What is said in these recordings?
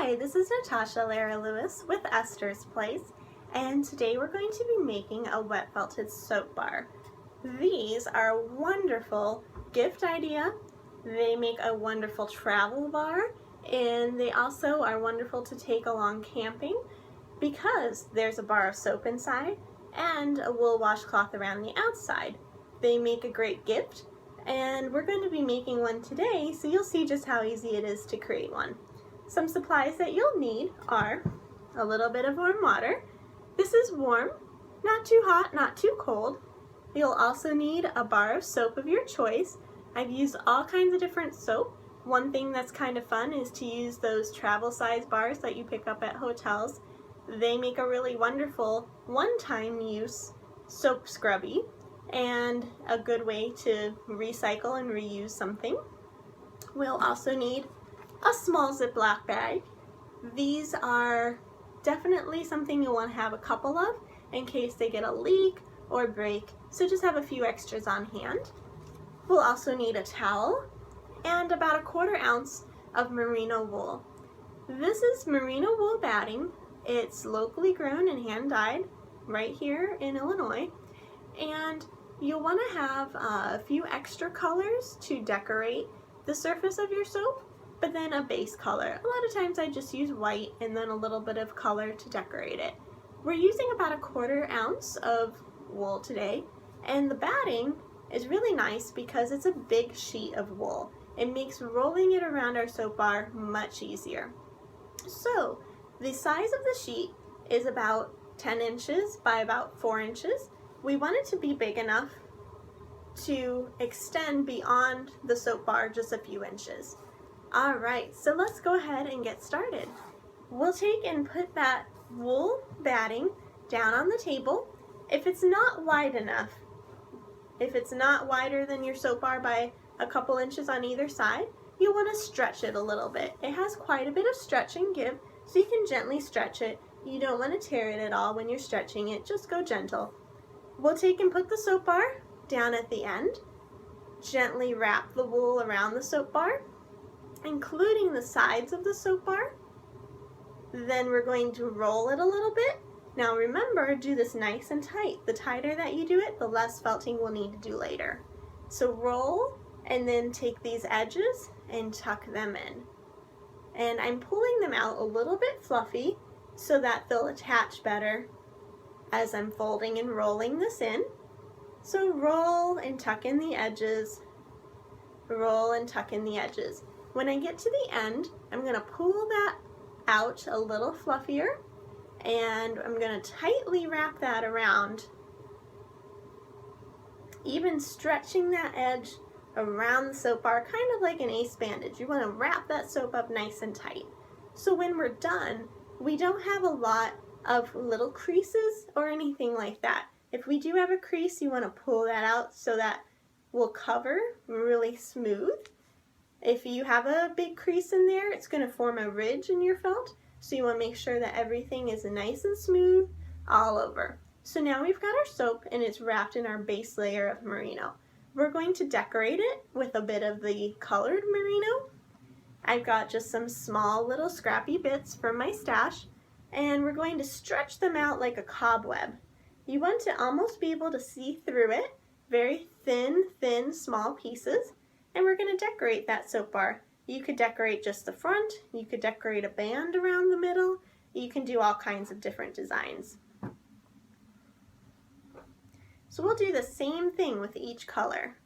Hi, this is Natasha Lehrer with Esther's Place, and today we're going to be making a wet felted soap bar. These are a wonderful gift idea. They make a wonderful travel bar, and they also are wonderful to take along camping because there's a bar of soap inside and a wool washcloth around the outside. They make a great gift, and we're going to be making one today, so you'll see just how easy it is to create one. Some supplies that you'll need are a little bit of warm water. This is warm, not too hot, not too cold. You'll also need a bar of soap of your choice. I've used all kinds of different soap. One thing that's kind of fun is to use those travel size bars that you pick up at hotels. They make a really wonderful one-time use soap scrubby and a good way to recycle and reuse something. We'll also need a small Ziploc bag. These are definitely something you'll want to have a couple of in case they get a leak or break, so just have a few extras on hand. We'll also need a towel and about 1/4 ounce of merino wool. This is merino wool batting. It's locally grown and hand dyed right here in Illinois, and you'll want to have a few extra colors to decorate the surface of your soap, but then a base color. A lot of times I just use white and then a little bit of color to decorate it. We're using about 1/4 ounce of wool today, and the batting is really nice because it's a big sheet of wool. It makes rolling it around our soap bar much easier. So the size of the sheet is about 10 inches by about 4 inches. We want it to be big enough to extend beyond the soap bar just a few inches. Alright, so let's go ahead and get started. We'll take and put that wool batting down on the table. If it's not wide enough, if it's not wider than your soap bar by a couple inches on either side, you'll want to stretch it a little bit. It has quite a bit of stretch and give, so you can gently stretch it. You don't want to tear it at all when you're stretching it, just go gentle. We'll take and put the soap bar down at the end, gently wrap the wool around the soap bar, including the sides of the soap bar. Then we're going to roll it a little bit. Now remember, do this nice and tight. The tighter that you do it, the less felting we'll need to do later. So roll and then take these edges and tuck them in. And I'm pulling them out a little bit fluffy so that they'll attach better as I'm folding and rolling this in. So roll and tuck in the edges, roll and tuck in the edges. When I get to the end, I'm going to pull that out a little fluffier, and I'm going to tightly wrap that around, even stretching that edge around the soap bar, kind of like an ace bandage. You want to wrap that soap up nice and tight. So when we're done, we don't have a lot of little creases or anything like that. If we do have a crease, you want to pull that out so that will cover really smooth. If you have a big crease in there, it's going to form a ridge in your felt, so you want to make sure that everything is nice and smooth all over. So now we've got our soap and it's wrapped in our base layer of merino. We're going to decorate it with a bit of the colored merino. I've got just some small little scrappy bits from my stash, and we're going to stretch them out like a cobweb. You want to almost be able to see through it, very thin, small pieces. And we're going to decorate that soap bar. You could decorate just the front, you could decorate a band around the middle, you can do all kinds of different designs. So we'll do the same thing with each color.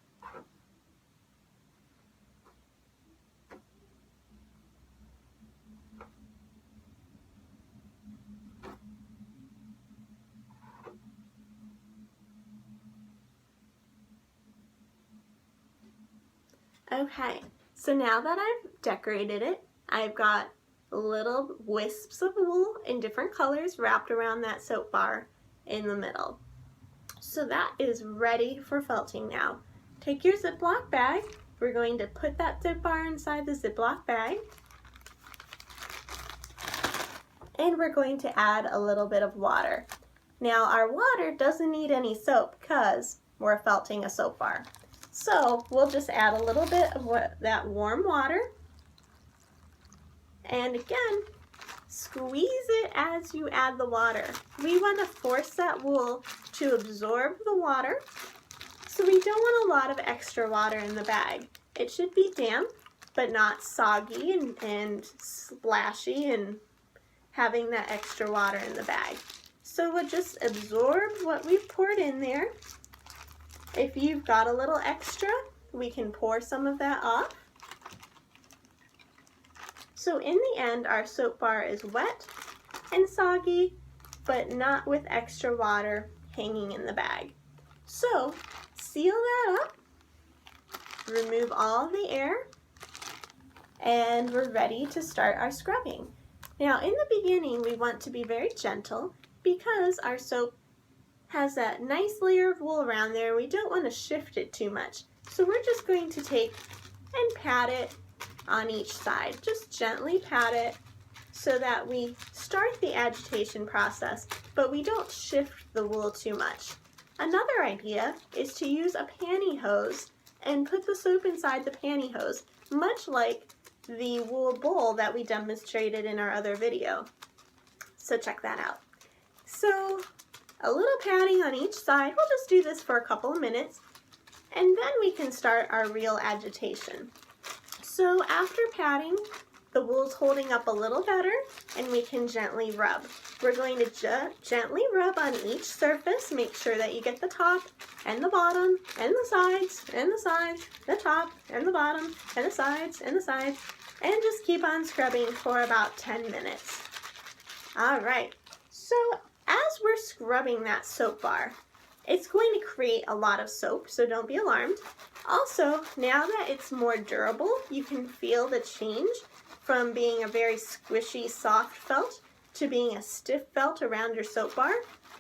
Okay, so now that I've decorated it, I've got little wisps of wool in different colors wrapped around that soap bar in the middle. So that is ready for felting now. Take your Ziploc bag. We're going to put that soap bar inside the Ziploc bag. And we're going to add a little bit of water. Now our water doesn't need any soap because we're felting a soap bar. So we'll just add a little bit of that warm water. And again, Squeeze it as you add the water. We want to force that wool to absorb the water, so we don't want a lot of extra water in the bag. It should be damp, but not soggy and splashy and having that extra water in the bag. So we'll just absorb what we've poured in there. If you've got a little extra, we can pour some of that off. So in the end, our soap bar is wet and soggy, but not with extra water hanging in the bag. So seal that up, remove all the air, and we're ready to start our scrubbing. Now in the beginning, we want to be very gentle because our soap has that nice layer of wool around there. We don't want to shift it too much. So we're just going to take and pat it on each side. Just gently pat it so that we start the agitation process, but we don't shift the wool too much. Another idea is to use a pantyhose and put the soap inside the pantyhose, much like the wool bowl that we demonstrated in our other video. So check that out. So a little patting on each side. We'll just do this for a couple of minutes, and then we can start our real agitation. So after patting, the wool's holding up a little better, and we can gently rub. We're going to gently rub on each surface. Make sure that you get the top and the bottom and the sides and the sides, the top and the bottom and the sides and the sides, and just keep on scrubbing for about 10 minutes. All right, so as we're scrubbing that soap bar, it's going to create a lot of soap, so don't be alarmed. Also, now that it's more durable, you can feel the change from being a very squishy, soft felt to being a stiff felt around your soap bar.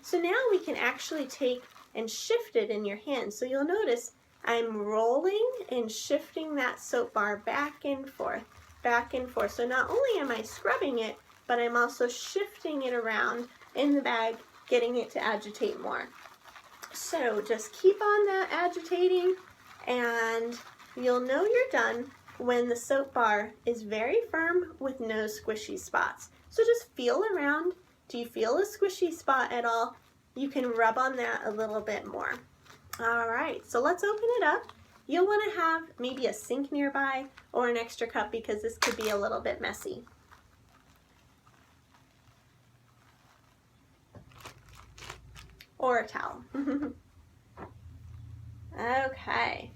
So now we can actually take and shift it in your hand. So you'll notice I'm rolling and shifting that soap bar back and forth, back and forth. So not only am I scrubbing it, but I'm also shifting it around in the bag, getting it to agitate more. So just keep on that agitating, and you'll know you're done when the soap bar is very firm with no squishy spots. So just feel around. Do you feel a squishy spot at all? You can rub on that a little bit more. All right, so let's open it up. You'll want to have maybe a sink nearby or an extra cup because this could be a little bit messy. Or a towel. Okay.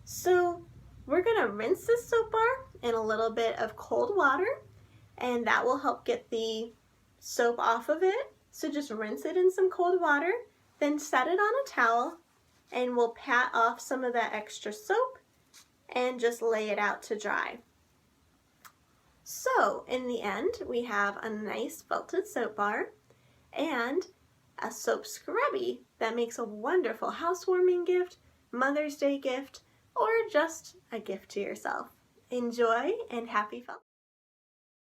So we're gonna rinse this soap bar in a little bit of cold water, and that will help get the soap off of it. So just rinse it in some cold water, then set it on a towel, and we'll pat off some of that extra soap and just lay it out to dry. So in the end, we have a nice felted soap bar and a soap scrubby that makes a wonderful housewarming gift, Mother's Day gift, or just a gift to yourself. Enjoy and happy felt.